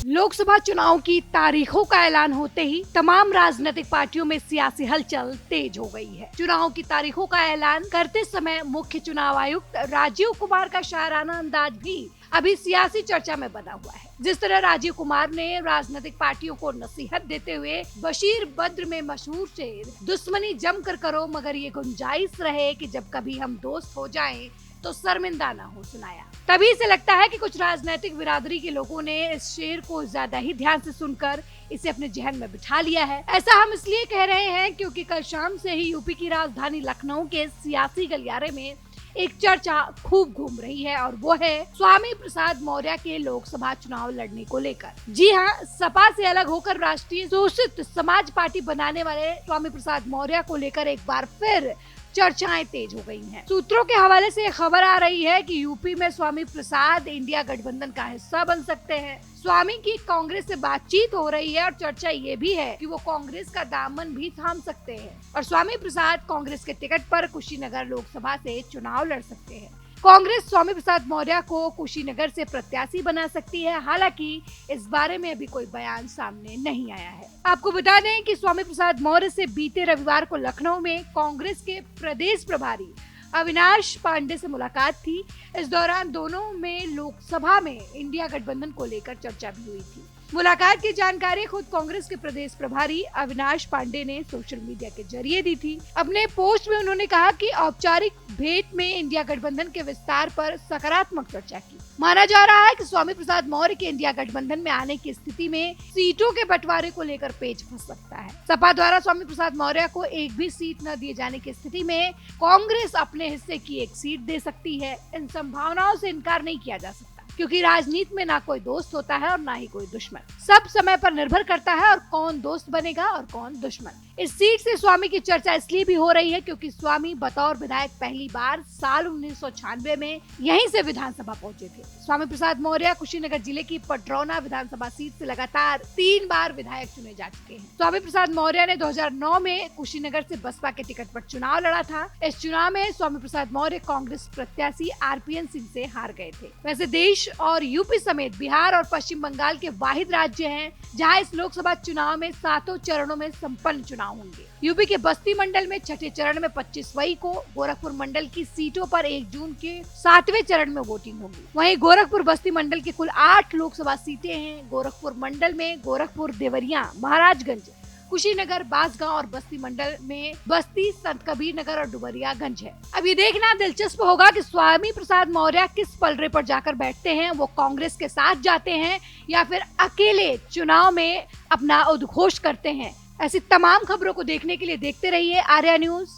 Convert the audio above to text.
लोकसभा चुनाव की तारीखों का ऐलान होते ही तमाम राजनीतिक पार्टियों में सियासी हलचल तेज हो गई है। चुनाव की तारीखों का ऐलान करते समय मुख्य चुनाव आयुक्त राजीव कुमार का शायराना अंदाज भी अभी सियासी चर्चा में बना हुआ है। जिस तरह राजीव कुमार ने राजनीतिक पार्टियों को नसीहत देते हुए बशीर बद्र में मशहूर शेर दुश्मनी जमकर करो मगर ये गुंजाइश रहे कि जब कभी हम दोस्त हो जाएं तो शर्मिंदा ना हो सुनाया, तभी से लगता है कि कुछ राजनीतिक बिरादरी के लोगों ने इस शेर को ज्यादा ही ध्यान से सुनकर इसे अपने जहन में बिठा लिया है। ऐसा हम इसलिए कह रहे हैं क्योंकि कल शाम से ही यूपी की राजधानी लखनऊ के सियासी गलियारे में एक चर्चा खूब घूम रही है और वो है स्वामी प्रसाद मौर्य के लोकसभा चुनाव लड़ने को लेकर। जी हाँ, सपा से अलग होकर राष्ट्रीय शोषित समाज पार्टी बनाने वाले स्वामी प्रसाद मौर्य को लेकर एक बार फिर चर्चाएं तेज हो गई हैं। सूत्रों के हवाले से खबर आ रही है कि यूपी में स्वामी प्रसाद इंडिया गठबंधन का हिस्सा बन सकते हैं। स्वामी की कांग्रेस से बातचीत हो रही है और चर्चा ये भी है कि वो कांग्रेस का दामन भी थाम सकते हैं और स्वामी प्रसाद कांग्रेस के टिकट पर कुशीनगर लोकसभा से चुनाव लड़ सकते हैं। कांग्रेस स्वामी प्रसाद मौर्य को कुशीनगर से प्रत्याशी बना सकती है। हालांकि इस बारे में अभी कोई बयान सामने नहीं आया है। आपको बता दें कि स्वामी प्रसाद मौर्य से बीते रविवार को लखनऊ में कांग्रेस के प्रदेश प्रभारी अविनाश पांडे से मुलाकात थी। इस दौरान दोनों में लोकसभा में इंडिया गठबंधन को लेकर चर्चा भी हुई थी। मुलाकात की जानकारी खुद कांग्रेस के प्रदेश प्रभारी अविनाश पांडे ने सोशल मीडिया के जरिए दी थी। अपने पोस्ट में उन्होंने कहा कि औपचारिक भेंट में इंडिया गठबंधन के विस्तार पर सकारात्मक चर्चा की। माना जा रहा है कि स्वामी प्रसाद मौर्य के इंडिया गठबंधन में आने की स्थिति में सीटों के बंटवारे को लेकर पेच फंस सकता है। सपा द्वारा स्वामी प्रसाद मौर्य को एक भी सीट न दिए जाने की स्थिति में कांग्रेस अपने हिस्से की एक सीट दे सकती है। इन संभावनाओं से इनकार नहीं किया जा सकता क्योंकि राजनीति में ना कोई दोस्त होता है और ना ही कोई दुश्मन। सब समय पर निर्भर करता है और कौन दोस्त बनेगा और कौन दुश्मन। इस सीट से स्वामी की चर्चा इसलिए भी हो रही है क्योंकि स्वामी बतौर विधायक पहली बार साल 1996 में यहीं से विधानसभा पहुंचे थे। स्वामी प्रसाद मौर्य कुशीनगर जिले की पटरौना विधानसभा सीट से लगातार 3 बार विधायक चुने जा चुके हैं। स्वामी प्रसाद मौर्य ने 2009 में कुशीनगर से बसपा के टिकट पर चुनाव लड़ा था। इस चुनाव में स्वामी प्रसाद मौर्य कांग्रेस प्रत्याशी आरपीएन सिंह से हार गए थे। वैसे देश और यूपी समेत बिहार और पश्चिम बंगाल के वाहिद राज्य हैं जहां इस लोकसभा चुनाव में 7 चरणों में संपन्न चुनाव होंगे। यूपी के बस्ती मंडल में छठे चरण में 25 मई को, गोरखपुर मंडल की सीटों पर 1 जून के 7वें चरण में वोटिंग होगी। वहीं गोरखपुर बस्ती मंडल की कुल 8 लोकसभा सीटें हैं। गोरखपुर मंडल में गोरखपुर, देवरिया, महाराजगंज, कुशीनगर, बांसगांव और बस्ती मंडल में बस्ती, संत कबीर नगर और डुमरियागंज है। अब ये देखना दिलचस्प होगा कि स्वामी प्रसाद मौर्य किस पलड़े पर जाकर बैठते हैं। वो कांग्रेस के साथ जाते हैं या फिर अकेले चुनाव में अपना उद्घोष करते हैं। ऐसी तमाम खबरों को देखने के लिए देखते रहिए आर्या न्यूज।